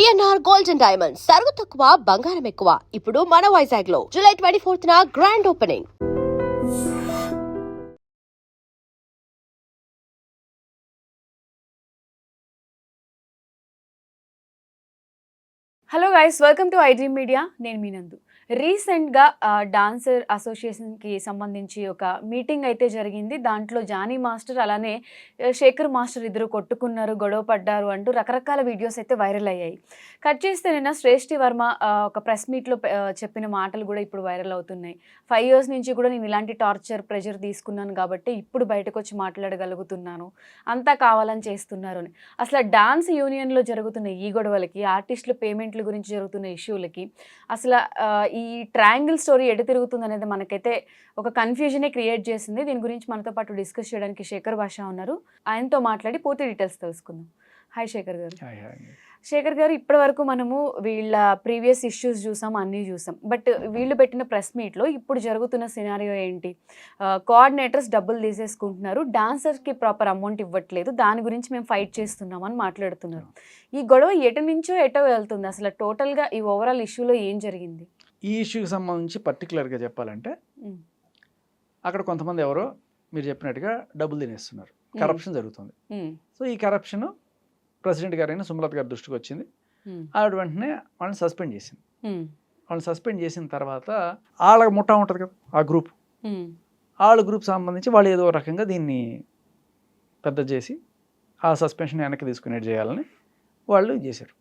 PNR gold and diamonds సరుకు తక్కువ బంగారం ఎక్కువ. ఇప్పుడు మన వైజాగ్ లో July 24th grand opening. Hello guys, welcome to iDream media. నేను మీ నందు. రీసెంట్గా డాన్సర్ అసోసియేషన్కి సంబంధించి ఒక మీటింగ్ అయితే జరిగింది. దాంట్లో జానీ మాస్టర్ అలానే శేఖర్ మాస్టర్ ఇద్దరు కొట్టుకున్నారు, గొడవ పడ్డారు అంటూ రకరకాల వీడియోస్ అయితే వైరల్ అయ్యాయి. కట్ చేస్తే నిన్న శ్రేష్ఠి వర్మ ఒక ప్రెస్ మీట్లో చెప్పిన మాటలు కూడా ఇప్పుడు వైరల్ అవుతున్నాయి. 5 years నుంచి కూడా నేను ఇలాంటి టార్చర్ ప్రెషర్ తీసుకున్నాను కాబట్టి ఇప్పుడు బయటకు వచ్చి మాట్లాడగలుగుతున్నాను, అంతా కావాలని చేస్తున్నారు అని. అసలు డాన్స్ యూనియన్లో జరుగుతున్న ఈ గొడవలకి, ఆర్టిస్టుల పేమెంట్ల గురించి జరుగుతున్న ఇష్యూలకి అసలు ఈ ట్రయాంగిల్ స్టోరీ ఎటు తిరుగుతుంది అనేది మనకైతే ఒక కన్ఫ్యూజనే క్రియేట్ చేసింది. దీని గురించి మనతో పాటు డిస్కస్ చేయడానికి శేఖర్ భాషా ఉన్నారు. ఆయనతో మాట్లాడి పూర్తి డీటెయిల్స్ తెలుసుకుందాం. హాయ్ శేఖర్ గారు. శేఖర్ గారు, ఇప్పటి వరకు మనము వీళ్ళ ప్రీవియస్ ఇష్యూస్ చూసాం, అన్నీ చూసాం. బట్ వీళ్ళు పెట్టిన ప్రెస్ మీట్లో ఇప్పుడు జరుగుతున్న సినారియో ఏంటి? కోఆర్డినేటర్స్ డబ్బులు తీసేసుకుంటున్నారు, డాన్సర్స్కి ప్రాపర్ అమౌంట్ ఇవ్వట్లేదు, దాని గురించి మేము ఫైట్ చేస్తున్నాం అని మాట్లాడుతున్నారు. ఈ గొడవ ఎటు నుంచో ఎటో వెళ్తుంది? అసలు టోటల్గా ఈ ఓవరాల్ ఇష్యూలో ఏం జరిగింది? ఈ ఇష్యూకి సంబంధించి పర్టికులర్గా చెప్పాలంటే అక్కడ కొంతమంది ఎవరో మీరు చెప్పినట్టుగా డబ్బులు తినేస్తున్నారు, కరప్షన్ జరుగుతుంది. సో ఈ కరప్షన్ ప్రెసిడెంట్ గారైన సుమలత గారి దృష్టికి వచ్చింది. ఆవిడ వెంటనే వాళ్ళని సస్పెండ్ చేసింది. వాళ్ళని సస్పెండ్ చేసిన తర్వాత వాళ్ళ ముఠా ఉంటుంది కదా, ఆ గ్రూప్, వాళ్ళ గ్రూప్ సంబంధించి వాళ్ళు ఏదో రకంగా దీన్ని పెద్ద చేసి ఆ సస్పెన్షన్ వెనక్కి తీసుకునేది చేయాలని వాళ్ళు చేశారు.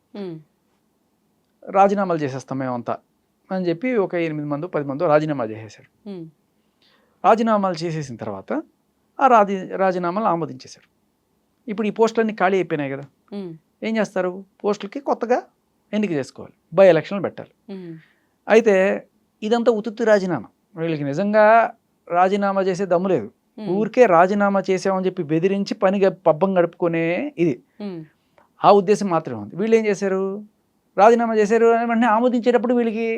రాజీనామాలు చేసేస్తాం మేమంతా అని చెప్పి ఒక 8 మందో 10 మందో రాజీనామా చేసేశారు. రాజీనామాలు చేసేసిన తర్వాత ఆ రాజీనామాలు ఆమోదించేశారు. ఇప్పుడు ఈ పోస్టులన్నీ ఖాళీ అయిపోయినాయి కదా, ఏం చేస్తారు? పోస్టులకి కొత్తగా ఎన్నిక చేసుకోవాలి, బై ఎలక్షన్లు పెట్టాలి. అయితే ఇదంతా ఉత్తుత్తి రాజీనామా. వీళ్ళకి నిజంగా రాజీనామా చేసే దమ్ము లేదు. ఊరికే రాజీనామా చేసామని చెప్పి బెదిరించి పబ్బం గడుపుకునే ఇది, ఆ ఉద్దేశం మాత్రమే ఉంది. వీళ్ళు ఏం చేశారు? రాజీనామా చేశారు అని వెంటనే ఆమోదించేటప్పుడు వీళ్ళకి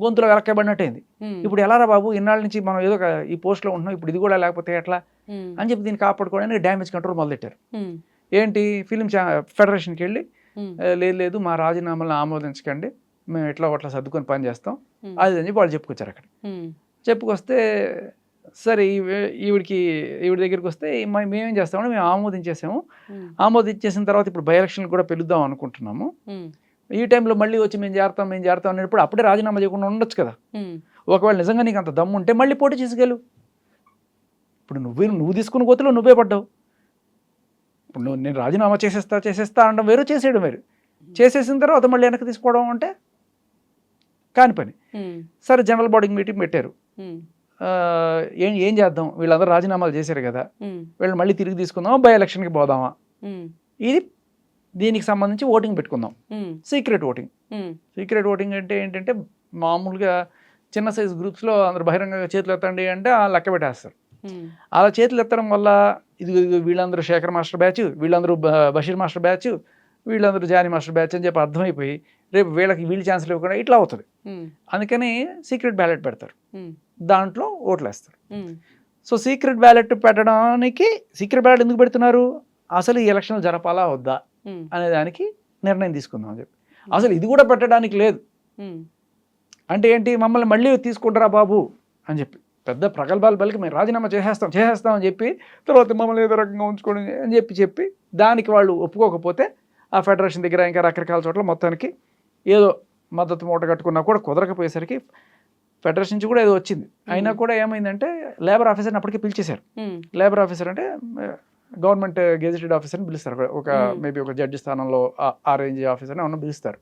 గొంతులో వెలక్కబడినట్టయింది. ఇప్పుడు ఎలారా బాబు, ఇన్నాళ్ళ నుంచి మనం ఏదో ఈ పోస్ట్లో ఉంటున్నాం, ఇప్పుడు ఇది కూడా లేకపోతే ఎట్లా అని చెప్పి దీన్ని కాపాడుకోవడానికి డ్యామేజ్ కంట్రోల్ మొదలెట్టారు. ఏంటి, ఫిలిం ఫెడరేషన్కి వెళ్ళి లేదు మా రాజీనామాలను ఆమోదించకండి, మేము ఎట్లా అట్లా సర్దుకొని పని చేస్తాం అది అని చెప్పి వాళ్ళు చెప్పుకొచ్చారు. అక్కడ చెప్పుకొస్తే సరే ఈవిడ దగ్గరికి వస్తే మేమేం చేస్తామంటే మేము ఆమోదించేసాము, ఆమోదించేసిన తర్వాత ఇప్పుడు బై ఎలక్షన్లు కూడా పిలుద్దాం అనుకుంటున్నాము, ఈ టైంలో మళ్ళీ వచ్చి మేము చేరతాం అనేటప్పుడు అప్పుడే రాజీనామా చేయకుండా ఉండొచ్చు కదా. ఒకవేళ నిజంగా నీకు అంత దమ్ము ఉంటే మళ్ళీ పోటీ చేసుకెళ్ళు. ఇప్పుడు నువ్వు తీసుకున్న గోతులో నువ్వే పడ్డావు. ఇప్పుడు నేను రాజీనామా చేసేస్తా అనడం వేరు, చేసేయడం వేరు. చేసేసిన తర్వాత మళ్ళీ వెనక్కి తీసుకోవడం అంటే కాని పని. సరే, జనరల్ బాడీ మీటింగ్ పెట్టారు. ఏం చేద్దాం, వీళ్ళందరూ రాజీనామాలు చేశారు కదా, వీళ్ళు మళ్ళీ తిరిగి తీసుకుందామా, బై ఎలక్షన్కి పోదామా, ఇది దీనికి సంబంధించి ఓటింగ్ పెట్టుకుందాం. Secret voting. సీక్రెట్ ఓటింగ్ అంటే ఏంటంటే మామూలుగా చిన్న సైజు గ్రూప్స్లో అందరూ బహిరంగంగా చేతులు ఎత్తండి అంటే లెక్క పెట్టేస్తారు. అలా చేతులు ఎత్తడం వల్ల ఇది వీళ్ళందరూ శేఖర్ మాస్టర్ బ్యాచ్, వీళ్ళందరూ బషీర్ మాస్టర్ బ్యాచ్, వీళ్ళందరూ జానీ మాస్టర్ బ్యాచ్ అని చెప్పి అర్థమైపోయి రేపు వీళ్ళు ఛాన్సులు ఇవ్వకుండా ఇట్లా అవుతుంది. అందుకని సీక్రెట్ బ్యాలెట్ పెడతారు, దాంట్లో ఓట్లు వేస్తారు. సో సీక్రెట్ బ్యాలెట్ పెట్టడానికి సీక్రెట్ బ్యాలెట్ ఎందుకు పెడుతున్నారు? అసలు ఈ ఎలక్షన్లు జరపాలా వద్దా అనే దానికి నిర్ణయం తీసుకుందాం అని చెప్పి. అసలు ఇది కూడా పెట్టడానికి లేదు అంటే ఏంటి, మమ్మల్ని మళ్ళీ తీసుకుంటారా బాబు అని చెప్పి పెద్ద ప్రగల్భాలు పలికి మేము రాజీనామా చేసేస్తాం అని చెప్పి తర్వాత మమ్మల్ని ఏదో రకంగా ఉంచుకోండి అని చెప్పి దానికి వాళ్ళు ఒప్పుకోకపోతే ఆ ఫెడరేషన్ దగ్గర ఇంకా రకరకాల చోట్ల మొత్తానికి ఏదో మద్దతు మూట కట్టుకున్నా కూడా కుదరకపోయేసరికి ఫెడరేషన్ నుంచి కూడా ఏదో వచ్చింది. అయినా కూడా ఏమైందంటే లేబర్ ఆఫీసర్ని అప్పటికే పిలిచేశారు. లేబర్ ఆఫీసర్ అంటే గవర్నమెంట్ గెజిటెడ్ ఆఫీసర్ని పిలుస్తారు, ఒక మేబీ ఒక జడ్జి స్థానంలో ఆ రేంజ్ ఆఫీసర్ని ఏమన్నా పిలుస్తారు.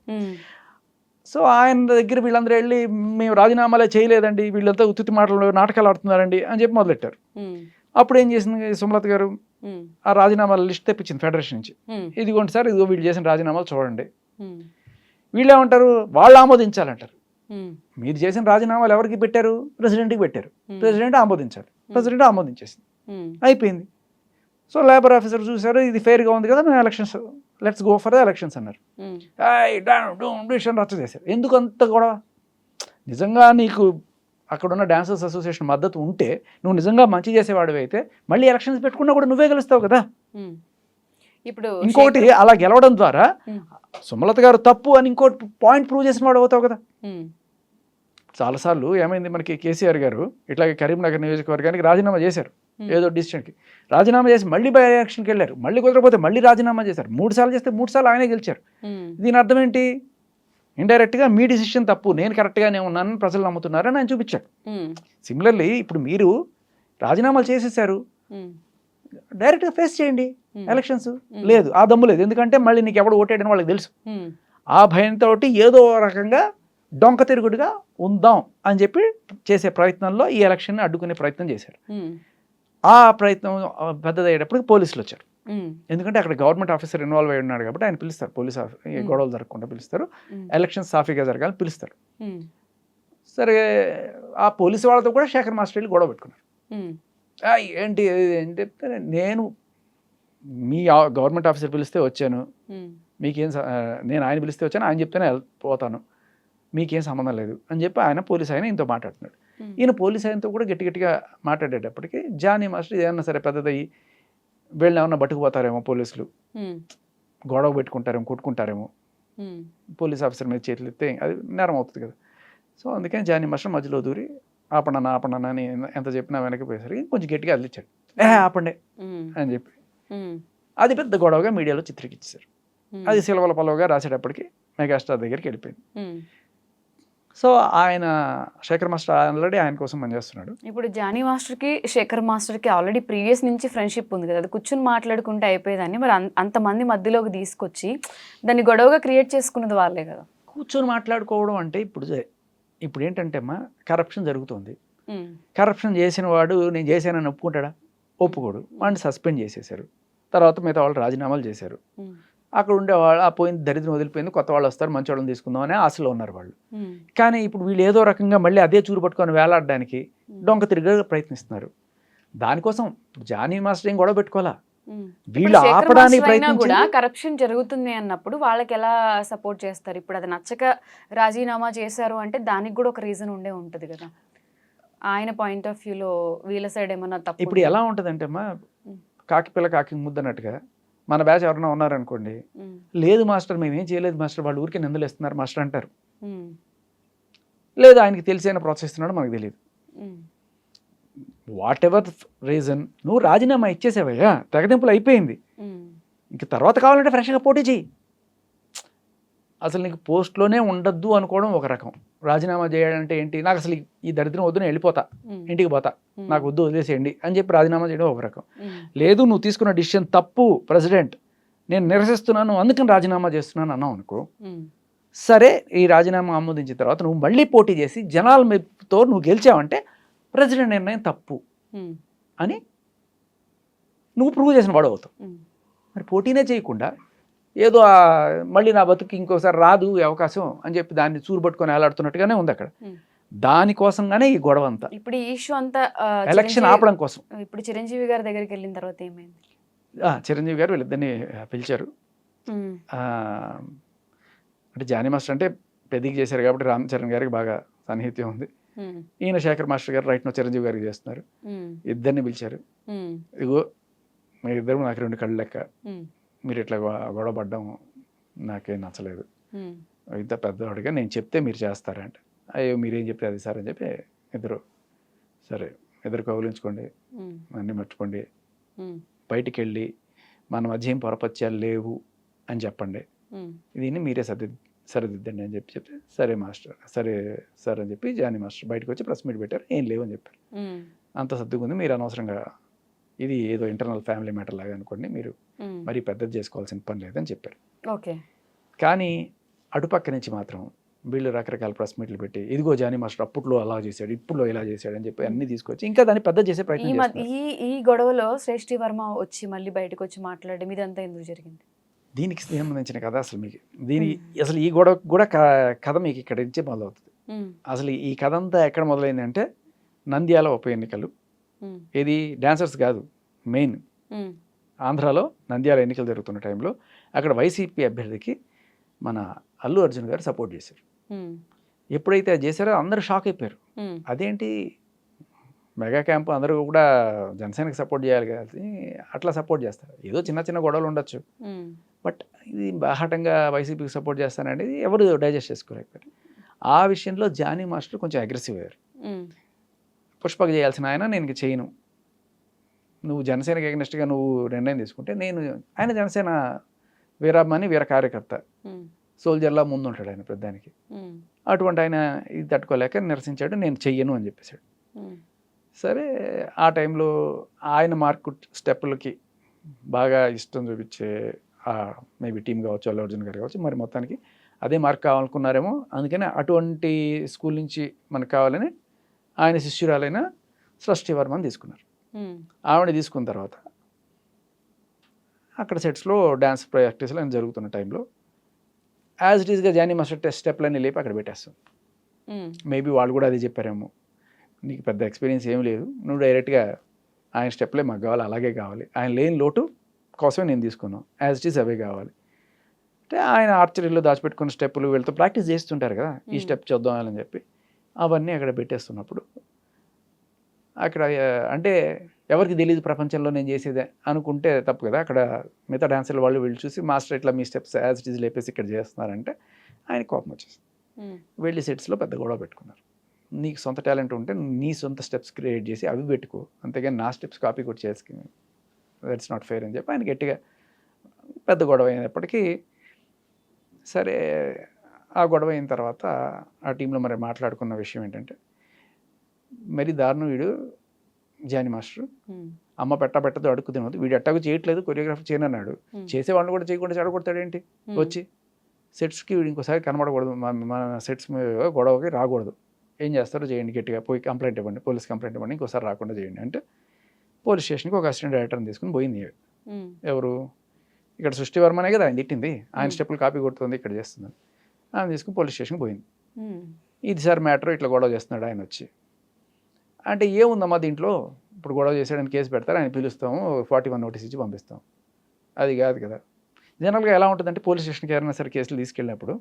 సో ఆయన దగ్గర వీళ్ళందరూ వెళ్ళి మేము రాజీనామాలే చేయలేదండి, వీళ్ళంతా ఉత్తుత్తి మాటలు నాటకాలు ఆడుతున్నారండి అని చెప్పి మొదలెట్టారు. అప్పుడు ఏం చేసింది సుమలత గారు, ఆ రాజీనామాల లిస్ట్ తెప్పించింది ఫెడరేషన్ నుంచి. ఇదిగోండి సార్, ఇదిగో వీళ్ళు చేసిన రాజీనామాలు చూడండి. వీళ్ళు ఏమంటారు, వాళ్ళు ఆమోదించాలంటారు. మీరు చేసిన రాజీనామాలు ఎవరికి పెట్టారు? ప్రెసిడెంట్కి పెట్టారు. ప్రెసిడెంట్ ఆమోదించాలి. ప్రెసిడెంట్ ఆమోదించేసింది, అయిపోయింది. సో లేబర్ ఆఫీసర్ చూసారు, ఇది ఫెయిర్గా ఉంది కదా, మేము elections let's go for the elections అన్నారు. రచ్చ చేశారు. ఎందుకు అంత గొడవ? నిజంగా నీకు అక్కడున్న డాన్సర్స్ అసోసియేషన్ మద్దతు ఉంటే, నువ్వు నిజంగా మంచి చేసేవాడివి అయితే మళ్ళీ ఎలక్షన్స్ పెట్టుకున్నా కూడా నువ్వే గెలుస్తావు కదా. ఇప్పుడు ఇంకోటి అలా గెలవడం ద్వారా సుమలత గారు తప్పు అని ఇంకో పాయింట్ ప్రూవ్ చేసిన వాడు అవుతావు కదా. చాలాసార్లు ఏమైంది మనకి కేసీఆర్ గారు ఇట్లాగే కరీంనగర్ నియోజకవర్గానికి రాజీనామా చేశారు ఏదో డిసిషన్కి. రాజీనామా చేసి మళ్ళీ బై ఎలక్షన్కి వెళ్ళారు, మళ్ళీ కుదరకపోతే మళ్ళీ రాజీనామా చేశారు. 3 సార్లు చేస్తే 3 సార్లు ఆయనే గెలిచారు. దీని అర్థం ఏంటి? ఇండైరెక్ట్గా మీ డిసిషన్ తప్పు, నేను కరెక్ట్గానే ఉన్నానని ప్రజలు నమ్ముతున్నారని ఆయన చూపించాడు. సిమిలర్లీ ఇప్పుడు మీరు రాజీనామాలు చేసేసారు, డైరెక్ట్గా ఫేస్ చేయండి ఎలక్షన్స్. లేదు, ఆ దమ్ము లేదు. ఎందుకంటే మళ్ళీ నీకు ఎవడు ఓటేయడం వాళ్ళకి తెలుసు. ఆ భయంతో ఏదో రకంగా డొంక తిరుగుడుగా ఉందాం అని చెప్పి చేసే ప్రయత్నంలో ఈ ఎలక్షన్ అడ్డుకునే ప్రయత్నం చేశారు. ఆ ప్రయత్నం పెద్దదయ్యేటప్పటికి పోలీసులు వచ్చారు. ఎందుకంటే అక్కడ గవర్నమెంట్ ఆఫీసర్ ఇన్వాల్వ్ అయి ఉన్నాడు కాబట్టి ఆయన పిలుస్తారు, పోలీస్ గొడవలు జరగకుండా పిలుస్తారు, ఎలక్షన్ సాఫీగా జరగాలని పిలుస్తారు. సరే, ఆ పోలీసు వాళ్ళతో కూడా శేఖర్ మాస్టర్ వెళ్ళి గొడవ పెట్టుకున్నారు. ఏంటి అని చెప్తే, నేను మీ గవర్నమెంట్ ఆఫీసర్ పిలిస్తే వచ్చాను, మీకేం నేను ఆయన పిలిస్తే వచ్చాను, ఆయన చెప్తేనే పోతాను, మీకేం సంబంధం లేదు అని చెప్పి ఆయన పోలీస్ ఆయన ఇంతో మాట్లాడుతున్నాడు. ఈయన పోలీస్ ఆయనతో కూడా గట్టిగా మాట్లాడేటప్పటికి జానీ మాస్టర్ ఏమన్నా సరే పెద్దదయ్యి వీళ్ళని ఏమన్నా పట్టుకుపోతారేమో, పోలీసులు గొడవ పెట్టుకుంటారేమో, కొట్టుకుంటారేమో, పోలీస్ ఆఫీసర్ మీద చేతులు ఎత్తే అది నేరం అవుతుంది కదా. సో అందుకని జానీ మాస్టర్ మధ్యలో దూరి ఆపండి అని ఎంత చెప్పినా వెనక్కి పోయేసరికి కొంచెం గట్టిగా అదిలిచ్చాడు. ఆపండి అని చెప్పి అది పెద్ద గొడవగా మీడియాలో చిత్రీకరించారు. అది సిలవల పలవగా రాసేటప్పటికి మెగాస్టార్ దగ్గరికి వెళ్ళిపోయింది. సో ఆయన శేఖర్ మాస్టర్ ఆల్రెడీ ఆయన కోసం పనిచేస్తున్నాడు. ఇప్పుడు జానీ మాస్టర్కి శేఖర్ మాస్టర్కి ఆల్రెడీ ప్రీవియస్ నుంచి ఫ్రెండ్షిప్ ఉంది కదా, అది కూర్చొని మాట్లాడుకుంటే అయిపోయేదాన్ని. మరి అంతమంది మధ్యలోకి తీసుకొచ్చి దాన్ని గొడవగా క్రియేట్ చేసుకున్నది వాళ్ళే కదా. కూర్చొని మాట్లాడుకోవడం అంటే ఇప్పుడు ఏంటంటే అమ్మా, కరప్షన్ జరుగుతుంది. కరప్షన్ చేసిన వాడు నేను చేశానని ఒప్పుకుంటాడా? ఒప్పుకోడు. వాడిని సస్పెండ్ చేసేసారు. తర్వాత మిగతా వాళ్ళు రాజీనామాలు చేశారు. అక్కడ ఉండేవాళ్ళు ఆ పోయింది, దరిద్రం వదిలిపోయింది, కొత్త వాళ్ళు వస్తారు, మంచి వాళ్ళని తీసుకుందాం అనే ఆశలో ఉన్నారు వాళ్ళు. కానీ ఇప్పుడు వీళ్ళు ఏదో రకంగా మళ్ళీ అదే చూరు పట్టుకొని వేలాడడానికి డొంక తిరిగి ప్రయత్నిస్తున్నారు. దానికోసం జానీ మాస్టర్ ఏం గొడవ పెట్టుకోవాలా, వీళ్ళు ఆపడానికి కూడా కరప్షన్ జరుగుతుంది అన్నప్పుడు వాళ్ళకి ఎలా సపోర్ట్ చేస్తారు? ఇప్పుడు అది నచ్చక రాజీనామా చేశారు అంటే దానికి కూడా ఒక రీజన్ ఉండే ఉంటుంది కదా. ఆయన పాయింట్ ఆఫ్ వ్యూలో వీళ్ళ సైడ్ ఏమన్నా తప్పు? ఇప్పుడు ఎలా ఉంటుందంటే అమ్మా, కాకి పిల్ల కాకి ముద్దన్నట్టుగా మన బ్యాచ్ ఎవరైనా ఉన్నారనుకోండి, లేదు మాస్టర్ మేమేం చేయలేదు మాస్టర్, వాళ్ళు ఊరికే నిందలేస్తున్నారు మాస్టర్ అంటారు. లేదు ఆయనకి తెలిసి ఆయన ప్రోత్సహిస్తున్నాడు మనకు తెలియదు. వాట్ ఎవర్ రీజన్, నువ్వు రాజీనామా ఇచ్చేసావయ్యా, తెగదింపులు అయిపోయింది, ఇంక తర్వాత కావాలంటే ఫ్రెష్గా పోటీ చేయి. అసలు నీకు పోస్ట్లోనే ఉండద్దు అనుకోవడం ఒక రకం. రాజీనామా చేయాలంటే ఏంటి, నాకు అసలు ఈ దరిద్రం వద్దు, నేను వెళ్ళిపోతా, ఇంటికి పోతా, నాకు వద్దు వదిలేసేయండి అని చెప్పి రాజీనామా చేయడం ఒక రకం. లేదు నువ్వు తీసుకున్న డిసిషన్ తప్పు ప్రెసిడెంట్, నేను నిరసిస్తున్నాను అందుకని రాజీనామా చేస్తున్నాను అన్నావు అనుకో, సరే ఈ రాజీనామా ఆమోదించిన తర్వాత నువ్వు మళ్ళీ పోటీ చేసి జనాల మెప్పుతో నువ్వు గెలిచావంటే ప్రెసిడెంట్ నిర్ణయం తప్పు అని నువ్వు ప్రూవ్ చేసిన వాడు అవుతావు. మరి పోటీనే చేయకుండా ఏదో మళ్ళీ నా బతుకు ఇంకోసారి రాదు ఈ అవకాశం అని చెప్పి దాన్ని చూరుబట్టుకొని వేలాడుతున్నట్టుగానే ఉంది అక్కడ. దానికోసంగానే ఈ గొడవ అంతా, ఇప్పుడు ఈ ఇష్యూ అంతా ఎలక్షన్ ఆపడం కోసం. ఇప్పుడు చిరంజీవి గారి దగ్గరికి వెళ్ళిన తర్వాత ఏమైంది? చిరంజీవి గారు వీళ్ళిద్దరిని పిలిచారు. అంటే జానీ మాస్టర్ అంటే పెద్దకి చేశారు కాబట్టి రామ్ చరణ్ గారికి బాగా సన్నిహిత్యం ఉంది. ఈయన శేఖర్ మాస్టర్ గారు రైట్ నో చిరంజీవి గారికి చేస్తున్నారు. ఇద్దరిని పిలిచారు. ఇగో మీరిద్దరు నాకు 2 కళ్ళు లెక్క, మీరు ఇట్లా గొడవ పడ్డం నాకేం నచ్చలేదు, ఇంత పెద్దవాడిగా నేను చెప్తే మీరు చేస్తారంట. అయ్యో మీరేం చెప్తే అది సార్ అని చెప్పి ఇద్దరు కౌలించుకోండి, అన్నీ మర్చిపోండి, బయటికి వెళ్ళి మన మధ్య ఏం పొరపత్యాలు లేవు అని చెప్పండి, దీన్ని మీరే సరిదిద్దండి అని చెప్తే సరే మాస్టర్, సరే సార్ అని చెప్పి జానీ మాస్టర్ బయటకు వచ్చి ప్రెస్ మీట్ పెట్టారు. ఏం లేవు అని చెప్పారు. అంత సర్దుకుంది, మీరు అనవసరంగా ఇది ఏదో ఇంటర్నల్ ఫ్యామిలీ మ్యాటర్ లాగా అనుకోండి, మీరు మరీ పెద్దది చేసుకోవాల్సిన పని లేదని చెప్పారు. ఓకే. కానీ అటుపక్క నుంచి మాత్రం వీళ్ళు రకరకాల ప్రెస్ మీట్లు పెట్టి ఇదిగో జానీ మాస్టర్ అప్పట్లో అలా చేశాడు, ఇప్పుడు ఇలా చేశాడు అని చెప్పి అన్ని తీసుకొచ్చి ఇంకా దాన్ని పెద్ద చేసే ప్రయత్నం చేస్తారు. ఈ గొడవలో శ్రేష్ఠి వర్మ వచ్చి మళ్ళీ బయటకు వచ్చి మాట్లాడడం ఇదంతా ఎందుకు జరిగింది? దీనికి సంబంధించిన కథ అసలు మీకు అసలు ఈ గొడవ కూడా కథ మీకు ఇక్కడ నుంచే మొదలవుతుంది. అసలు ఈ కథ అంతా ఎక్కడ మొదలైందంటే నంద్యాల ఉప ఎన్నికలు. ఇది డాన్సర్స్ కాదు, మెయిన్ ఆంధ్రాలో నంద్యాల ఎన్నికలు జరుగుతున్న టైంలో అక్కడ వైసీపీ అభ్యర్థికి మన అల్లు అర్జున్ గారు సపోర్ట్ చేశారు. ఎప్పుడైతే అది చేశారో అందరూ షాక్ అయిపోయారు. అదేంటి మెగా క్యాంప్ అందరూ కూడా జనసేనకి సపోర్ట్ చేయాలి కానీ అట్లా సపోర్ట్ చేస్తారు. ఏదో చిన్న చిన్న గొడవలు ఉండొచ్చు, బట్ ఇది బాహాటంగా వైసీపీకి సపోర్ట్ చేస్తాననేది ఎవరు డైజెస్ట్ చేసుకోలేకపోయారు. ఆ విషయంలో జానీ మాస్టర్ కొంచెం అగ్రెసివ్ అయ్యారు. పుష్పకు చేయాల్సిన ఆయన నేను ఇంక చేయను, నువ్వు జనసేనకి ఎగ్నెస్ట్గా నువ్వు నిర్ణయం తీసుకుంటే నేను, ఆయన జనసేన వీరాభిమాని వీర కార్యకర్త, సోల్జర్లా ముందు ఉంటాడు ఆయన పెద్దానికి. అటువంటి ఆయన ఇది తట్టుకోలేక నిరసించాడు, నేను చెయ్యను అని చెప్పేశాడు. సరే ఆ టైంలో ఆయన మార్కు స్టెప్పులకి బాగా ఇష్టం చూపించే మేబీ టీం కావచ్చు, అల్లు అర్జున్ గారు కావచ్చు, మరి మొత్తానికి అదే మార్క్ కావాలనుకున్నారేమో. అందుకని అటువంటి స్కూల్ నుంచి మనకు కావాలని ఆయన శిష్యురాలైన సృష్టి వర్మని తీసుకున్నారు. ఆవిడ తీసుకున్న తర్వాత అక్కడ సెట్స్లో డ్యాన్స్ ప్రాక్టీస్లో ఆయన జరుగుతున్న టైంలో యాజ్ ఇట్ ఈస్గా జానీ మాస్టర్ స్టెప్లన్నీ లేపి అక్కడ పెట్టేస్తాం. మేబీ వాళ్ళు కూడా అదే చెప్పారేమో, నీకు పెద్ద ఎక్స్పీరియన్స్ ఏం లేదు, నువ్వు డైరెక్ట్గా ఆయన స్టెప్లే మాకు కావాలి, అలాగే కావాలి, ఆయన లేని లోటు కోసమే నేను తీసుకున్నాను, యాజ్ ఇట్ ఈస్ అవే కావాలి అంటే ఆయన ఆర్చరీలో దాచిపెట్టుకున్న స్టెప్పులు వీళ్ళతో ప్రాక్టీస్ చేస్తుంటారు కదా, ఈ స్టెప్ చూద్దామని చెప్పి అవన్నీ అక్కడ పెట్టేస్తున్నప్పుడు అక్కడ అంటే ఎవరికి తెలియదు ప్రపంచంలో నేను చేసేదే అనుకుంటే తప్పు కదా. అక్కడ మిగతా డాన్సర్లు వాళ్ళు వీళ్ళు చూసి మాస్టర్ ఇట్లా మీ స్టెప్స్ యాజ్ ఇట్ ఈజ్ లేపేసి ఇక్కడ చేస్తున్నారంటే ఆయన కోపం వచ్చేసింది. వెళ్ళి సెట్స్లో పెద్ద గొడవ పెట్టుకున్నారు. నీకు సొంత టాలెంట్ ఉంటే నీ సొంత స్టెప్స్ క్రియేట్ చేసి అవి పెట్టుకో, అంతేగాని నా స్టెప్స్ కాపీ కొట్టి చేసుకుని దట్స్ నాట్ ఫెయిర్ అని చెప్పి ఆయన గట్టిగా పెద్ద గొడవ అయినప్పటికీ సరే. ఆ గొడవ అయిన తర్వాత ఆ టీంలో మరి మాట్లాడుకున్న విషయం ఏంటంటే, మరి దారుణం వీడు జానీ మాస్టర్, అమ్మ పెట్టదు అడుక్కు తినవద్దు, వీడు ఎట్టాగో చేయట్లేదు, కొరియోగ్రాఫర్ చేయనన్నాడు, చేసేవాళ్ళు కూడా చేయకుండా చెడగొడతాడేంటి, వచ్చి సెట్స్కి వీడు ఇంకోసారి కనబడకూడదు, మన సెట్స్ గొడవకి రాకూడదు, ఏం చేస్తారో చేయండి, గట్టిగా పోయి కంప్లైంట్ ఇవ్వండి, పోలీస్ కంప్లైంట్ ఇవ్వండి, ఇంకోసారి రాకుండా చేయండి అంటే పోలీస్ స్టేషన్కి ఒక అసిస్టెంట్ డైరెక్టర్ని తీసుకుని పోయింది. ఎవరు, ఇక్కడ సృష్టి వర్మనే కదా ఆయన తిట్టింది, ఆయన స్టెప్పులు కాపీ కొడుతుంది ఇక్కడ చేస్తుంది, ఆయన తీసుకుని పోలీస్ స్టేషన్కి పోయింది. ఇది సార్ మ్యాటర్, ఇట్లా గొడవ చేస్తున్నాడు ఆయన వచ్చి అంటే ఏముందమ్మా దీంట్లో, ఇప్పుడు గొడవ చేసాడని కేసు పెడతారు, ఆయన పిలుస్తాము 41 నోటీస్ ఇచ్చి పంపిస్తాం, అది కాదు కదా. జనరల్గా ఎలా ఉంటుందంటే పోలీస్ స్టేషన్కి ఎవరైనా సరే కేసులు తీసుకెళ్ళినప్పుడు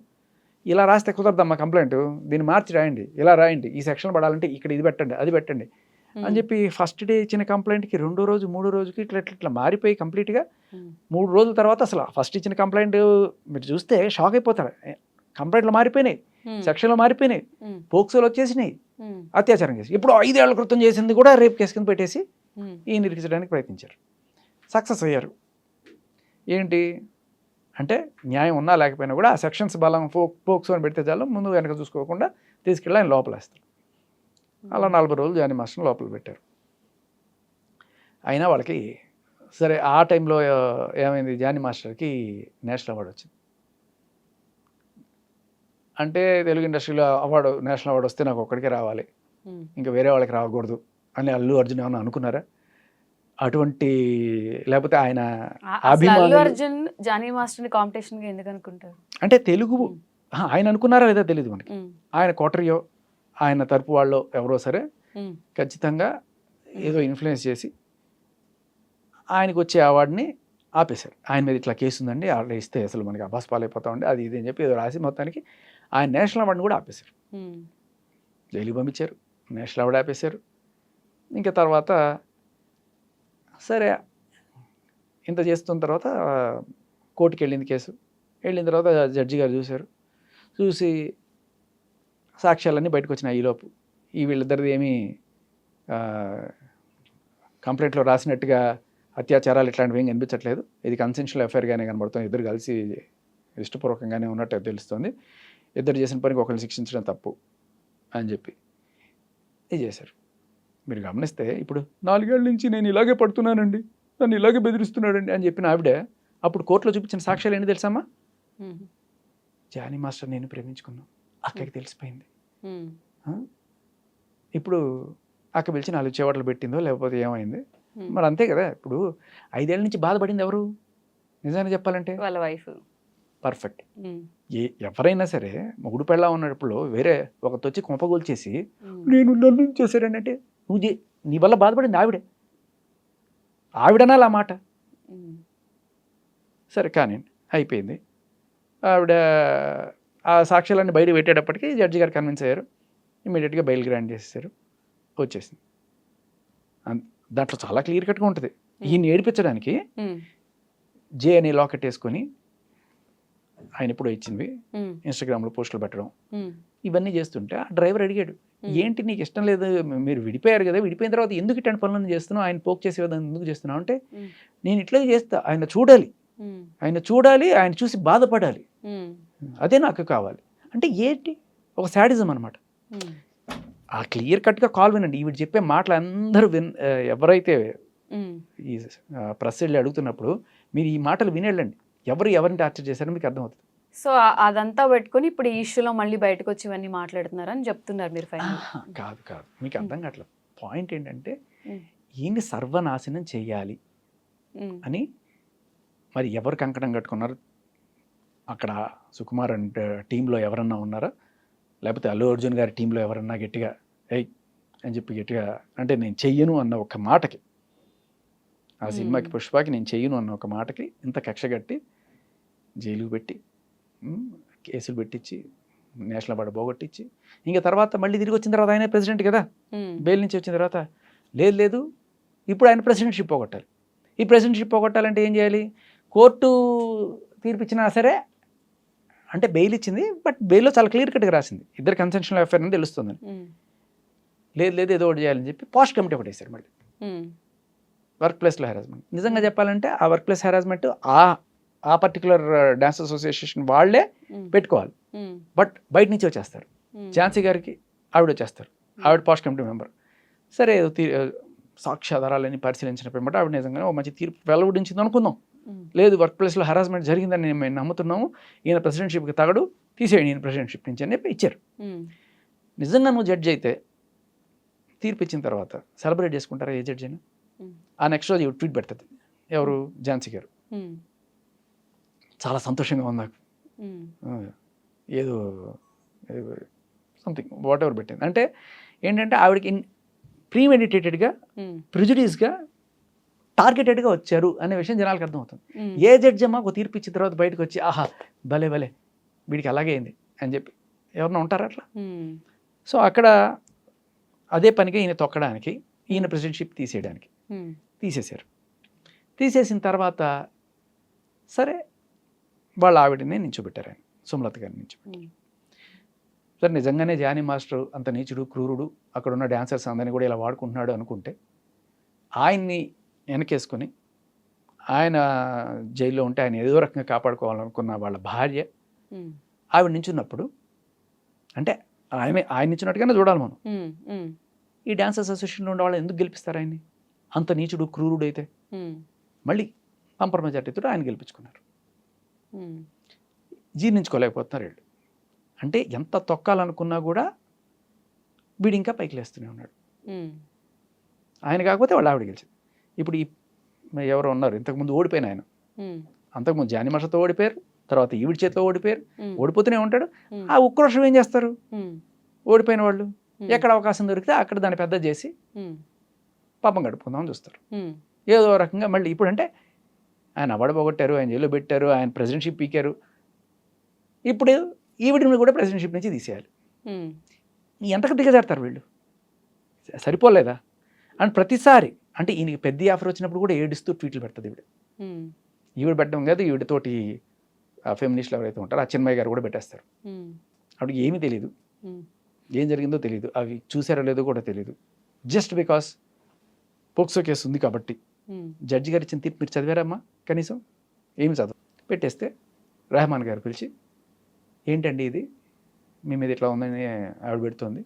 ఇలా రాస్తే కుదరదమ్మా కంప్లైంట్, దీన్ని మార్చి రాయండి, ఇలా రాయండి, ఈ సెక్షన్ పడాలంటే ఇక్కడ ఇది పెట్టండి అది పెట్టండి అని చెప్పి ఫస్ట్ డే ఇచ్చిన కంప్లైంట్కి 2వ రోజు 3వ రోజుకి ఇట్లా మారిపోయి కంప్లీట్గా 3 రోజుల తర్వాత అసలు ఫస్ట్ ఇచ్చిన కంప్లైంట్ మీరు చూస్తే షాక్ అయిపోతారు. కంప్లైంట్లు మారిపోయినాయి, సెక్షన్లు మారిపోయినాయి, పోక్సోలు వచ్చేసినాయి, అత్యాచారం కేసు ఇప్పుడు 5 ఏళ్ల క్రితం చేసింది కూడా రేప్ కేసు కింద పెట్టేసి ఈ నిరికించడానికి ప్రయత్నించారు. సక్సెస్ అయ్యారు. ఏంటి అంటే న్యాయం ఉన్నా లేకపోయినా కూడా ఆ సెక్షన్స్ బలం పోక్సో అని పెడితే చాలు, ముందు వెనక చూసుకోకుండా తీసుకెళ్ళి ఆయన లోపలేస్తారు. అలా 40 రోజులు జానీ మాస్టర్ని లోపల పెట్టారు. అయినా వాళ్ళకి సరే ఆ టైంలో ఏమైంది, జానీ మాస్టర్కి నేషనల్ అవార్డు వచ్చింది. అంటే తెలుగు ఇండస్ట్రీలో నేషనల్ అవార్డు వస్తే నాకు ఒక్కడికే రావాలి, ఇంకా వేరే వాళ్ళకి రాకూడదు అని అల్లు అర్జున్ ఏమన్నా అనుకున్నారా? అటువంటి లేకపోతే ఆయన అల్లు అర్జున్ జానీ మాస్టర్ని కాంపిటీషన్గా ఎందుకు అనుకుంటారు అంటే తెలుగు ఆయన అనుకున్నారా లేదా తెలియదు మనకి. ఆయన కోటరియో ఆయన తరపు వాళ్ళు ఎవరో సరే ఖచ్చితంగా ఏదో ఇన్ఫ్లుయెన్స్ చేసి ఆయనకు వచ్చే అవార్డుని ఆపేశారు. ఆయన మీద ఇట్లా కేసు ఉందండి, ఆర్డర్ ఇస్తే అసలు మనకి అబాస్ పాలైపోతామండి, అది ఇది అని చెప్పి ఏదో రాసి మొత్తానికి ఆయన నేషనల్ అవార్డుని కూడా ఆపేశారు. జైలుకి పంపించారు, నేషనల్ అవార్డు ఆపేశారు. ఇంకా తర్వాత సరే ఇంత చేస్తున్న తర్వాత కోర్టుకి వెళ్ళింది కేసు. వెళ్ళిన తర్వాత జడ్జి గారు చూశారు, చూసి సాక్ష్యాలన్నీ బయటకు వచ్చినాయి. ఈలోపు ఈ వీళ్ళిద్దరిది ఏమీ కంప్లైంట్లో రాసినట్టుగా అత్యాచారాలు ఇట్లాంటివి ఏం కనిపించట్లేదు, ఇది కన్సెన్షువల్ అఫైర్గానే కనబడుతుంది, ఇద్దరు కలిసి ఇష్టపూర్వకంగానే ఉన్నట్టు తెలుస్తుంది, ఇద్దరు చేసిన పనికి ఒకరిని శిక్షించడం తప్పు అని చెప్పి ఇది చేశారు. మీరు గమనిస్తే ఇప్పుడు 4 ఏళ్ళ నుంచి నేను ఇలాగే పడుతున్నానండి, నన్ను ఇలాగే బెదిరిస్తున్నాడండి అని చెప్పిన ఆవిడ అప్పుడు కోర్టులో చూపించిన సాక్ష్యాలు ఏంటి తెలుసమ్మా, జానీ మాస్టర్ నేను ప్రేమించుకున్నాను, అక్కకి తెలిసిపోయింది. ఇప్పుడు అక్క పిలిచి 4 చెవట్లు పెట్టిందో లేకపోతే ఏమైంది మరి అంతే కదా. ఇప్పుడు 5 ఏళ్ళ నుంచి బాధపడింది ఎవరు నిజాన్ని చెప్పాలంటే వాళ్ళ వైఫ్. పర్ఫెక్ట్. ఎవరైనా సరే మొగుడు పెళ్ళా ఉన్నప్పుడు వేరే ఒకటి వచ్చి కొంపగోల్చేసి నేను నన్ను చేశారని అంటే నువ్వు నీ వల్ల బాధపడింది ఆవిడనాలి ఆ మాట. సరే కానీ అయిపోయింది. ఆవిడ ఆ సాక్ష్యాలన్నీ బయట పెట్టేటప్పటికి జడ్జి గారు కన్విన్స్ అయ్యారు, ఇమీడియట్గా బెయిల్ గ్రాంట్ చేసేసారు, వచ్చేసింది. దాంట్లో చాలా క్లియర్ కట్గా ఉంటుంది. ఈయన ఏడిపించడానికి జే అని లాకెట్ వేసుకొని ఆయన ఎప్పుడో ఇచ్చింది ఇన్స్టాగ్రామ్లో పోస్టులు పెట్టడం ఇవన్నీ చేస్తుంటే ఆ డ్రైవర్ అడిగాడు, ఏంటి నీకు ఇష్టం లేదు, మీరు విడిపోయారు కదా, విడిపోయిన తర్వాత ఎందుకు ఇట్లాంటి పనులను చేస్తున్నావు, ఆయన పోక్ చేసే విధంగా ఎందుకు చేస్తున్నావు అంటే, నేను ఇట్లా చేస్తా, ఆయన చూడాలి, ఆయన చూసి బాధపడాలి, అదే నాకు కావాలి అంటే ఏంటి ఒక శాడిజం అనమాట. ఆ క్లియర్ కట్గా కాల్ వినండి. ఈవిడ చెప్పే మాటలు అందరూ ఎవరైతే ఈ ప్రెస్ వెళ్ళి అడుగుతున్నప్పుడు మీరు ఈ మాటలు వినేళ్ళండి, ఎవరిని టార్చర్ చేశారో మీకు అర్థమవుతుంది. సో అదంతా పెట్టుకొని ఇప్పుడు ఈ ఇష్యూలో మళ్ళీ బయటకు వచ్చి ఇవన్నీ మాట్లాడుతున్నారని చెప్తున్నారు మీరు ఫైనల్. కాదు మీకు అర్థం కావట్లేదు. పాయింట్ ఏంటంటే ఈయన్ని సర్వనాశనం చేయాలి అని మరి ఎవరు కంకణం కట్టుకున్నారు, అక్కడ సుకుమార్ అండ్ టీంలో ఎవరన్నా ఉన్నారా, లేకపోతే అల్లు అర్జున్ గారి టీంలో ఎవరన్నా గట్టిగా ఏయ్ అని చెప్పి గట్టిగా అంటే నేను చెయ్యను అన్న ఒక మాటకి, ఆ సినిమాకి పుష్పకి నేను చెయ్యను అన్న ఒక మాటకి ఇంత కక్ష కట్టి జైలుకు పెట్టి కేసులు పెట్టించి నేషనల్ అవార్డు పోగొట్టించి ఇంకా తర్వాత మళ్ళీ తిరిగి వచ్చిన తర్వాత ఆయనే ప్రెసిడెంట్ కదా, బెయిల్ నుంచి వచ్చిన తర్వాత లేదు ఇప్పుడు ఆయన ప్రెసిడెంట్షిప్ పోగొట్టాలి. ఈ ప్రెసిడెంట్షిప్ పోగొట్టాలంటే ఏం చేయాలి, కోర్టు తీర్పిచ్చినా సరే అంటే బెయిల్ ఇచ్చింది, బట్ బెయిల్లో చాలా క్లియర్ కట్గా రాసింది ఇద్దరు కన్సెన్షనల్ అఫేర్ అని తెలుస్తుందని, లేదు ఏదో ఒకటి చేయాలని చెప్పి పాస్ట్ కమిటీ ఒకటి వేశారు మళ్ళీ వర్క్ ప్లేస్లో హెరాస్మెంట్. నిజంగా చెప్పాలంటే ఆ వర్క్ ప్లేస్ హెరాస్మెంట్ ఆ పర్టికులర్ డాన్స్ అసోసియేషన్ వాళ్ళే పెట్టుకోవాలి, బట్ బయట నుంచి వచ్చేస్తారు. ఝాన్సీ గారికి ఆవిడ వచ్చేస్తారు, ఆవిడ పాస్ట్ కమిటీ మెంబర్. సరే సాక్ష్యాధారాలని పరిశీలించినప్పుడు ఆవిడ నిజంగానే ఒక మంచి తీర్పు వెలువడించింది అనుకుందాం. లేదు వర్క్ ప్లేస్లో హెరాస్మెంట్ జరిగిందని మేము నమ్ముతున్నాము, ఈయన ప్రెసిడెంట్షిప్కి తగడు, తీసేయండి ఈయన ప్రెసిడెంట్షిప్ నుంచి అని చెప్పి ఇచ్చారు. నిజంగా నువ్వు జడ్జి అయితే తీర్పు ఇచ్చిన తర్వాత సెలబ్రేట్ చేసుకుంటారా ఏ జడ్జి అయినా? ఆ నెక్స్ట్ రోజు ట్వీట్ పెడుతుంది ఎవరు, ఝాన్సీ గారు, చాలా సంతోషంగా ఉంది నాకు, ఏదో సంథింగ్ వాట్ ఎవర్ పెట్టింది అంటే ఏంటంటే ఆవిడకి ప్రీమెడిటేటెడ్గా ప్రిజుడీస్గా టార్గెటెడ్గా వచ్చారు అనే విషయం జనాలకు అర్థమవుతుంది. ఏ జడ్జి అమ్మా ఒక తీర్పు ఇచ్చిన తర్వాత బయటకు వచ్చి ఆహా భలే వీడికి అలాగే అయింది అని చెప్పి ఎవరన్నా ఉంటారా అట్లా? సో అక్కడ అదే పనిగా ఈయన తొక్కడానికి, ఈయన ప్రెసిడెంట్షిప్ తీసేయడానికి తీసేశారు. తీసేసిన తర్వాత సరే వాళ్ళ ఆవిడనే నించోబెట్టారు, ఆయన సుమలత గారిని నించోబెట్టారు. సరే నిజంగానే జానీ మాస్టర్ అంత నీచుడు క్రూరుడు, అక్కడ ఉన్న డాన్సర్స్ అందరినీ కూడా ఇలా వాడుకుంటున్నాడు అనుకుంటే ఆయన్ని వెనకేసుకొని ఆయన జైల్లో ఉంటే ఆయన ఏదో రకంగా కాపాడుకోవాలనుకున్న వాళ్ళ భార్య ఆవిడ నించున్నప్పుడు అంటే ఆయన నించున్నట్టుగానే చూడాలి మనం. ఈ డాన్సర్స్ అసోసియేషన్లో ఉన్న వాళ్ళు ఎందుకు గెలిపిస్తారు ఆయన్ని? అంత నీచుడు క్రూరుడు అయితే మళ్ళీ పంపర్ మెజార్టీతో ఆయన గెలిపించుకున్నారు. జీర్ణించుకోలేకపోతున్నారు వీళ్ళు. అంటే ఎంత తొక్కాలనుకున్నా కూడా వీడు ఇంకా పైకి లేస్తూనే ఉన్నాడు. ఆయన కాకపోతే వాళ్ళు ఆవిడ గెలిచింది. ఇప్పుడు ఎవరు ఉన్నారు ఇంతకుముందు ఓడిపోయిన ఆయన, అంతకుముందు జానీ మాస్టర్తో ఓడిపోయారు, తర్వాత ఈవిడ చేతిలో ఓడిపోయారు, ఓడిపోతూనే ఉంటాడు. ఆ ఉక్రోషం ఏం చేస్తారు ఓడిపోయిన వాళ్ళు? ఎక్కడ అవకాశం దొరికితే అక్కడ దాన్ని పెద్ద చేసి పాపం గడుపుకుందామని చూస్తారు. ఏదో రకంగా మళ్ళీ ఇప్పుడు అంటే ఆయన అవార్డు పోగొట్టారు, ఆయన జైల్లో పెట్టారు, ఆయన ప్రెసిడెంట్షిప్ పీకారు, ఇప్పుడు ఈవిడిని కూడా ప్రెసిడెంట్షిప్ నుంచి తీసేయాలి. ఎంతకు దిగజారుతారు వీళ్ళు? సరిపోలేదా? అండ్ ప్రతిసారి అంటే ఈయనకి పెద్ద ఆఫర్ వచ్చినప్పుడు కూడా ఏడుస్తూ ట్వీట్లు పెడుతుంది ఈవిడ పెట్టడం కాదు, ఈవిడతోటి ఫెమినిస్టులు ఎవరైతే ఉంటారో ఆ చిన్మయ్య గారు కూడా పెట్టేస్తారు. అప్పుడు ఏమీ తెలియదు, ఏం జరిగిందో తెలియదు, అవి చూసారో లేదో కూడా తెలియదు. జస్ట్ బికాస్ పోక్సో కేసు ఉంది కాబట్టి జడ్జి గారు ఇచ్చిన తీర్పు మీరు చదివారమ్మా? కనీసం ఏమి చదువు పెట్టేస్తే రెహమాన్ గారు పిలిచి ఏంటండి ఇది మీ మీద ఇట్లా ఉందని ఆవిడ పెడుతోంది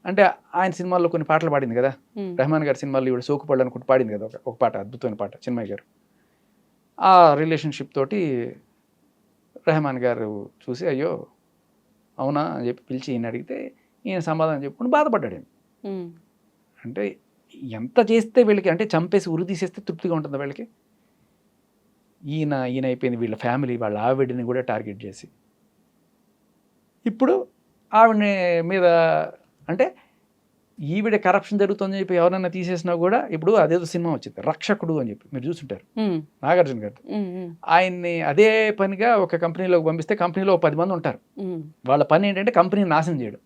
అంటే, ఆయన సినిమాల్లో కొన్ని పాటలు పాడింది కదా, రెహమాన్ గారి సినిమాల్లో ఈవిడ సోకుపళ్ళు అనుకుంటూ పాడింది కదా ఒక పాట, అద్భుతమైన పాట చిన్మయ్య గారు. ఆ రిలేషన్షిప్ తోటి రెహమాన్ గారు చూసి అయ్యో అవునా అని చెప్పి పిలిచి ఈయన అడిగితే ఈయన సమాధానం చెప్పుకుని బాధపడ్డాడు. అంటే ఎంత చేస్తే వీళ్ళకి అంటే చంపేసి ఉరి తీసేస్తే తృప్తిగా ఉంటుందా వీళ్ళకి? ఈయన అయిపోయింది, వీళ్ళ ఫ్యామిలీ వాళ్ళ ఆవిడని కూడా టార్గెట్ చేసి ఇప్పుడు ఆవిడని మీద అంటే ఈవిడ కరప్షన్ జరుగుతుందని చెప్పి ఎవరైనా తీసేసినా కూడా ఇప్పుడు అదేదో సినిమా వచ్చింది రక్షకుడు అని చెప్పి మీరు చూసుంటారు, నాగార్జున గారు. ఆయన్ని అదే పనిగా ఒక కంపెనీలోకి పంపిస్తే కంపెనీలో 10 మంది ఉంటారు, వాళ్ళ పని ఏంటంటే కంపెనీని నాశనం చేయడం.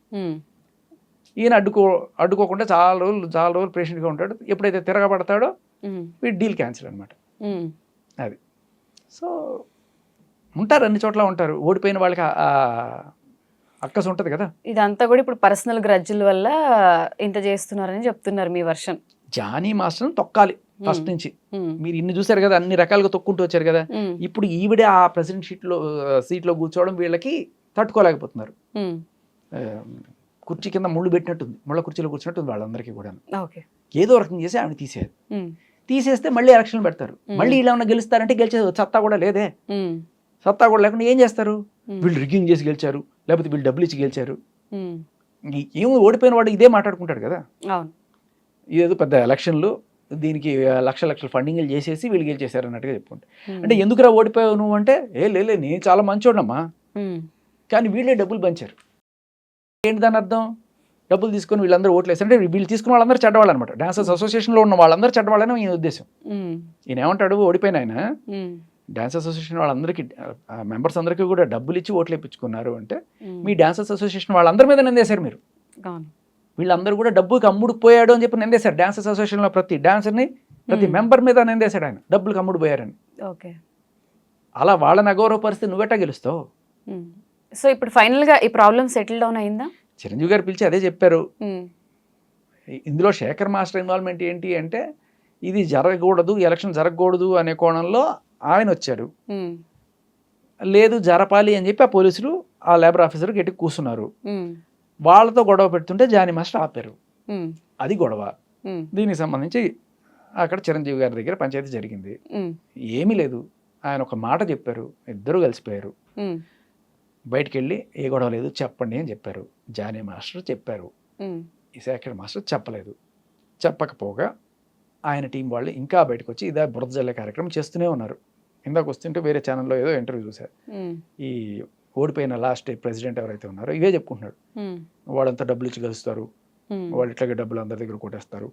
ఈయన అడ్డుకోకుండా చాలా రోజులు పేషెంట్గా ఉంటాడు. ఎప్పుడైతే తిరగబడతాడో వీడు డీల్ క్యాన్సిల్ అనమాట. అది సో ఉంటారు, అన్ని చోట్ల ఉంటారు. ఓడిపోయిన వాళ్ళకి అక్కసు ఉంటుంది కదా. ఇదంతా కూడా ఇప్పుడు పర్సనల్ గ్రడ్జుల వల్ల ఇంత చేస్తున్నారని చెప్తున్నారు మీ వర్షన్. జానీ మాస్టర్ని తొక్కాలి ఫస్ట్ నుంచి. మీరు ఇన్ని చూసారు కదా, అన్ని రకాలుగా తొక్కుంటూ వచ్చారు కదా. ఇప్పుడు ఈవిడే ఆ ప్రెసిడెంట్ సీట్లో కూర్చోవడం వీళ్ళకి తట్టుకోలేకపోతున్నారు. కుర్చీ కింద ముళ్ళు పెట్టినట్టుంది, ముళ్ళ కుర్చీలో కూర్చున్నట్టుంది వాళ్ళందరికీ కూడా. ఏదో రకం చేసి ఆమె తీసేస్తే మళ్ళీ ఎలక్షన్లు పెడతారు. మళ్ళీ ఇలా ఉన్న గెలుస్తారంటే గెలిచే సత్తా కూడా లేదే. సత్తా కూడా లేకుండా ఏం చేస్తారు? వీళ్ళు రిగ్గింగ్ చేసి గెలిచారు, లేకపోతే వీళ్ళు డబ్బులు ఇచ్చి గెలిచారు. ఏమో ఓడిపోయిన వాడు ఇదే మాట్లాడుకుంటాడు కదా. ఇదేదో పెద్ద ఎలక్షన్లు, దీనికి లక్షల ఫండింగ్లు చేసేసి వీళ్ళు గెలిచేశారు అన్నట్టుగా చెప్పుకుంటే, అంటే ఎందుకురా ఓడిపోయావు నువ్వు అంటే, లే నేను చాలా మంచోడమ్మా, కానీ వీళ్ళే డబ్బులు పంచారు. ఏంటి దాని అర్థం? డబ్బులు తీసుకొని వీళ్ళందరూ ఓట్లు వేస్తారు అంటే వీళ్ళు తీసుకున్న వాళ్ళందరూ చెడ్డవాళ్ళు అనమాట. డాన్సర్స్ అసోసియేషన్లో ఉన్న వాళ్ళందరూ చెడ్డవాళ్ళని ఈయన ఉద్దేశం. ఈయన ఏమంటాడు, ఓడిపోయిన ఆయన డాన్స్ అసోసియేషన్ వాళ్ళందరికీ మెంబర్స్ అందరికీ కూడా డబ్బులు ఇచ్చి ఓట్లు వేయించుకున్నారు అంటే, మీ డాన్సర్స్ అసోసియేషన్ వాళ్ళందరి మీద నిందేశారు మీరు. వీళ్ళందరూ కూడా డబ్బుకి అమ్ముడుపోయాడు అని చెప్పి నిందేశారు. డాన్సర్స్ అసోసియేషన్లో ప్రతి డాన్సర్ని, ప్రతి మెంబర్ మీద నిందేశాడు ఆయన, డబ్బులకు అమ్ముడుపోయారని. అలా వాళ్ళని అగౌరవపరిస్తే నువ్వెట్టా గెలుస్తావు? సో ఇప్పుడు ఫైనల్గా ఈ ప్రాబ్లం సెటిల్ డౌన్ అయిందా? చిరంజీవి గారు పిలిచి అదే చెప్పారు. ఇందులో శేఖర్ మాస్టర్ ఇన్వాల్వ్మెంట్ ఏంటి అంటే, ఇది జరగకూడదు, ఎలక్షన్ జరగకూడదు అనే కోణంలో ఆయన వచ్చాడు. లేదు జరపాలి అని చెప్పి ఆ పోలీసులు ఆ లేబర్ ఆఫీసర్ గట్టి కూర్చున్నారు. వాళ్ళతో గొడవ పెడుతుంటే జానీ మాస్టర్ ఆపారు. అది గొడవ. దీనికి సంబంధించి అక్కడ చిరంజీవి గారి దగ్గర పంచాయతీ జరిగింది. ఏమీ లేదు, ఆయన ఒక మాట చెప్పారు, ఇద్దరు కలిసిపోయారు. బయటికి వెళ్ళి ఏ గొడవ లేదు చెప్పండి అని చెప్పారు. జానీ మాస్టర్ చెప్పారు, ఈ శేఖర్ మాస్టర్ చెప్పలేదు. చెప్పకపోగా ఆయన టీం వాళ్ళు ఇంకా బయటకు వచ్చి ఇదే బురద జల్లే కార్యక్రమం చేస్తూనే ఉన్నారు. ఇందాక వస్తుంటే వేరే ఛానల్లో ఏదో ఇంటర్వ్యూ చూశారు. ఈ ఓడిపోయిన లాస్ట్ ప్రెసిడెంట్ ఎవరైతే ఉన్నారో ఇవే చెప్పుకుంటున్నాడు, వాళ్ళంతా డబ్బులు ఇచ్చి కలుస్తారు, వాళ్ళు ఇట్లాగే డబ్బులు అందరి దగ్గర కొట్టేస్తారు.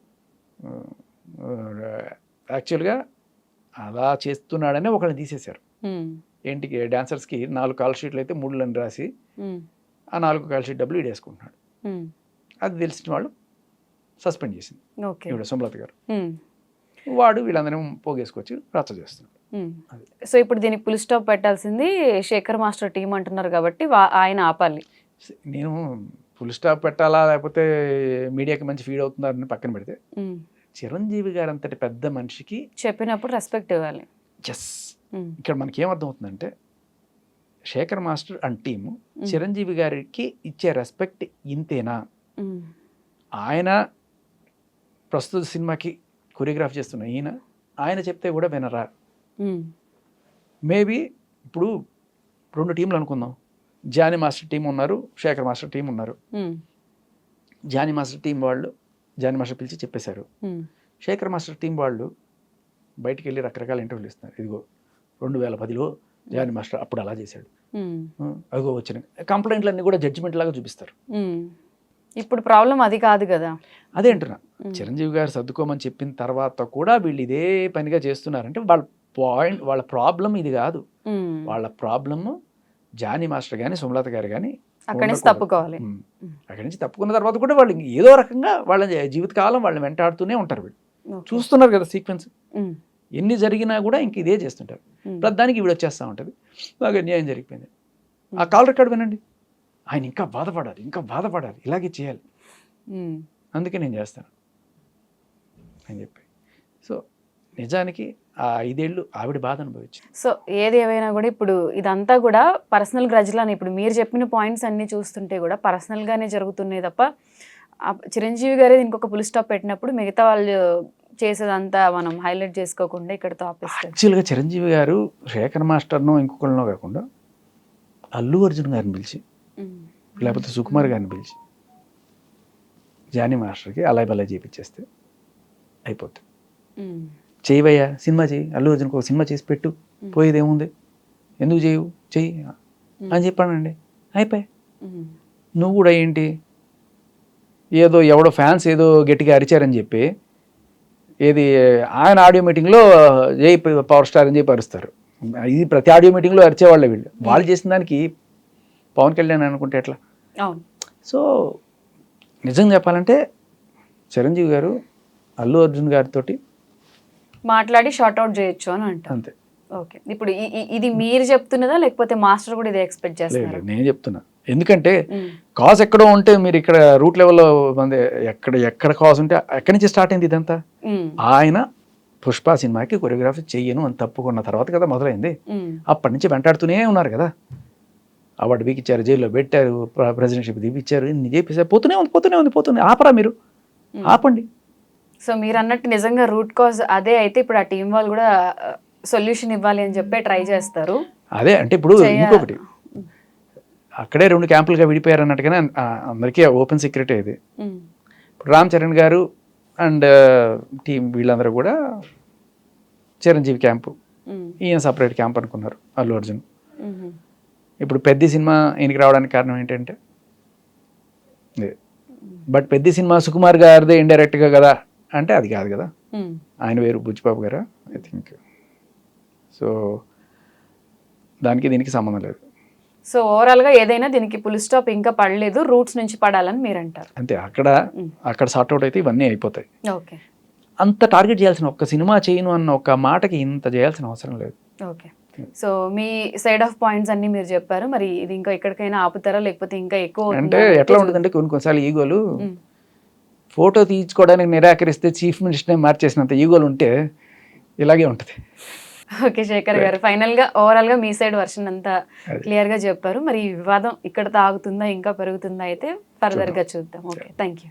యాక్చువల్గా అలా చేస్తున్నాడనే ఒకళ్ళని తీసేశారు. ఏంటికి డాన్సర్స్కి 4 కాల్ షీట్లు అయితే 3 రాసి ఆ 4 కాల్ షీట్ డబ్బులు ఈడేసుకుంటున్నాడు. అది తెలిసిన వాళ్ళు సస్పెండ్ చేసింది ఇప్పుడు సుమలత గారు. వాడు వీళ్ళందరినీ పోగేసుకొచ్చి రచ్చ చేస్తున్నాడు. సో ఇప్పుడు దీనికి ఫుల్ స్టాప్ పెట్టాల్సింది శేఖర్ మాస్టర్ టీం అంటున్నారు కాబట్టి ఆయన ఆపాలి. నేను ఫుల్ స్టాప్ పెట్టాలా లేకపోతే మీడియాకి మంచి ఫీడ్ అవుతున్నారని పక్కన పెడితే, చిరంజీవి గారు అంతటి పెద్ద మనిషికి చెప్పినప్పుడు రెస్పెక్ట్ ఇవ్వాలి. ఇక్కడ మనకి ఏమర్థమవుతుందంటే, Shekhar master and team Chiranjeevi గారికి ఇచ్చే రెస్పెక్ట్ ఇంతేనా? ఆయన ప్రస్తుత సినిమాకి కొరియోగ్రాఫ్ చేస్తున్న ఆయన చెప్తే కూడా వినరా? మేబీ ఇప్పుడు 2 టీంలు అనుకుందాం. జానీ మాస్టర్ టీం ఉన్నారు, శేఖర్ మాస్టర్ టీం ఉన్నారు. జానీ మాస్టర్ టీం వాళ్ళు జానీ మాస్టర్ పిలిచి చెప్పేశారు. శేఖర్ మాస్టర్ టీం వాళ్ళు బయటికి వెళ్ళి రకరకాల ఇంటర్వ్యూలు ఇస్తున్నారు. ఇదిగో 2010లో జానీ మాస్టర్ అప్పుడు అలా చేశాడు, అదిగో వచ్చిన కంప్లైంట్లన్నీ కూడా జడ్జిమెంట్ లాగా చూపిస్తారు. ఇప్పుడు ప్రాబ్లం అది కాదు కదా. అదే అంటున్నా, చిరంజీవి గారు సర్దుకోమని చెప్పిన తర్వాత కూడా వీళ్ళు ఇదే పనిగా చేస్తున్నారంటే వాళ్ళ ప్రాబ్లం ఇది కాదు. వాళ్ళ ప్రాబ్లమ్ జానీ మాస్టర్ కానీ సుమలత గారు కానీ అక్కడి నుంచి తప్పుకోవాలి. అక్కడి నుంచి తప్పుకున్న తర్వాత కూడా వాళ్ళు ఏదో రకంగా వాళ్ళ జీవితకాలం వాళ్ళని వెంటాడుతూనే ఉంటారు. వీళ్ళు చూస్తున్నారు కదా సీక్వెన్స్, ఎన్ని జరిగినా కూడా ఇంక ఇదే చేస్తుంటారు. ప్రతిదానికి వీడు వచ్చేస్తూ ఉంటుంది, బాగా అన్యాయం జరిగిపోయింది. ఆ కాల్ రికార్డ్ వినండి, ఆయన ఇంకా బాధపడాలి, ఇలాగే చేయాలి, అందుకే నేను చేస్తాను అని చెప్పి. సో నిజానికి ఆ 5 ఏళ్ళు ఆవిడ బాధ అనుభవించింది. సో ఏది ఏమైనా కూడా ఇప్పుడు ఇదంతా కూడా పర్సనల్ గ్రజ్లని, ఇప్పుడు మీరు చెప్పిన పాయింట్స్ అన్నీ చూస్తుంటే కూడా పర్సనల్గానే జరుగుతున్నాయి తప్ప చిరంజీవి గారే దీనికి ఒక ఫుల్ స్టాప్ పెట్టినప్పుడు మిగతా వాళ్ళు చేసేదంతా మనం హైలైట్ చేసుకోకుండా ఇక్కడతో ఆపేస్తాం. యాక్చువల్గా చిరంజీవి గారు శేఖర్ మాస్టర్నో ఇంకొకరినో కాకుండా అల్లు అర్జున్ గారిని పిలిచి లేకపోతే సుకుమార్ గారిని పిలిచి జానీ మాస్టర్కి అలాయ్ బలాయ్ చేయించేస్తే అయిపోతుంది. చేయవయ్యా, సినిమా చేయి, అల్లు అర్జున్కి ఒక సినిమా చేసి పెట్టు, పోయేదేముంది, ఎందుకు చెయ్యి అని చెప్పానండి, అయిపోయి. నువ్వు కూడా ఏంటి, ఏదో ఎవడో ఫ్యాన్స్ ఏదో గట్టిగా అరిచారని చెప్పి ఏది ఆయన ఆడియో మీటింగ్లో జై పవర్ స్టార్ అని చెప్పి అరుస్తారు. ఇది ప్రతి ఆడియో మీటింగ్లో అరిచేవాళ్ళే వీళ్ళు. వాళ్ళు చేసిన దానికి పవన్ కళ్యాణ్ అనుకుంటే ఎట్లా? అవును. సో నిజంగా చెప్పాలంటే చిరంజీవి గారు అల్లు అర్జున్ గారితో మాట్లాడి షార్ట్ అవుట్ చేయొచ్చు అని అంటారు. అంతే. ఓకే, ఇప్పుడు ఇది మీరు చెప్తున్నదా లేకపోతే మాస్టర్ కూడా ఇది ఎక్స్పెక్ట్ లేదు చేస్తున్నారు? నేను చెప్తున్నా, ఎందుకంటే కాజ్ ఎక్కడో ఉంటే మీరు ఇక్కడ రూట్ లెవెల్లో మంది ఎక్కడ కాజ్ ఉంటే ఎక్కడి నుంచి స్టార్ట్ అయింది ఇదంతా. ఆయన పుష్ప సినిమాకి కొరియోగ్రఫీ చెయ్యను అని తప్పుకున్న తర్వాత కదా మొదలైంది. అప్పటి నుంచి వెంటాడుతూనే ఉన్నారు కదా, అవార్డు బీకిచ్చారు, జైల్లో పెట్టారు, ప్రెసిడెంట్షిప్ దిగిచ్చారు, ఇన్ని చేపిస్తారు, పోతూనే ఆపరా మీరు, ఆపండి. సో మీరు అన్నట్టు నిజంగా రూట్ కాజ్ అదే అయితే ఇప్పుడు ఆ టీం వాళ్ళు కూడా సొల్యూషన్ ఇవ్వాలి అని చెప్పి ట్రై చేస్తారు. అదే అంటే ఇప్పుడు ఇంకొకటి, అక్కడే 2 క్యాంపులుగా విడిపోయారు అన్నట్టుగానే అందరికీ ఓపెన్ సీక్రెట్ ఇది. ఇప్పుడు రామ్ చరణ్ గారు అండ్ టీం వీళ్ళందరూ కూడా చిరంజీవి క్యాంపు, ఈయన సపరేట్ క్యాంప్ అనుకున్నారు అల్లు అర్జున్. ఇప్పుడు పెద్ద సినిమా ఈయనకి రావడానికి కారణం ఏంటంటే, బట్ పెద్ద సినిమా సుకుమార్ గారిదే ఇండైరెక్ట్గా కదా అంటే అది కాదు కదా, ఆయన వేరు, బుచ్చిబాబు గారా ఐ థింక్. సో దానికి దీనికి సంబంధం లేదు. సో ఓవరాల్గా ఏదైనా దీనికి ఫుల్ స్టాప్ ఇంకా పడలేదు, రూట్స్ నుంచి పడాలని మీరు అంటారు. అంతే, అక్కడ సార్ట్అవుట్ అయితే ఇవన్నీ అయిపోతాయి. ఓకే, అంత టార్గెట్ చేయాల్సిన, ఒక్క సినిమా చేయను అన్న ఒక్క మాటకి ఇంత చేయాల్సిన అవసరం లేదు. Okay, so me side of points అన్ని మీరు చెప్పారు. మరి ఇది ఇంకా ఎక్కడికైనా ఆపుతారా లేకపోతే ఇంకా ఎక్కువ అంటే ఎట్లా ఉంటుందంటే కొన్నిసార్లు ఈగోలు, ఫోటో తీయించుకోవడానికి నిరాకరిస్తే చీఫ్ మినిస్టర్నే మార్చేసినంత ఈగోలు ఉంటే ఇలాగే ఉంటుంది. ఓకే శేఖర్ గారు, ఫైనల్ గా ఓవరాల్ గా మీ సైడ్ వర్షన్ అంతా క్లియర్ గా చెప్పారు. మరి ఈ వివాదం ఇక్కడ ఆగుతుందా ఇంకా పెరుగుతుందా అయితే ఫర్దర్ గా చూద్దాం. Okay, thank you.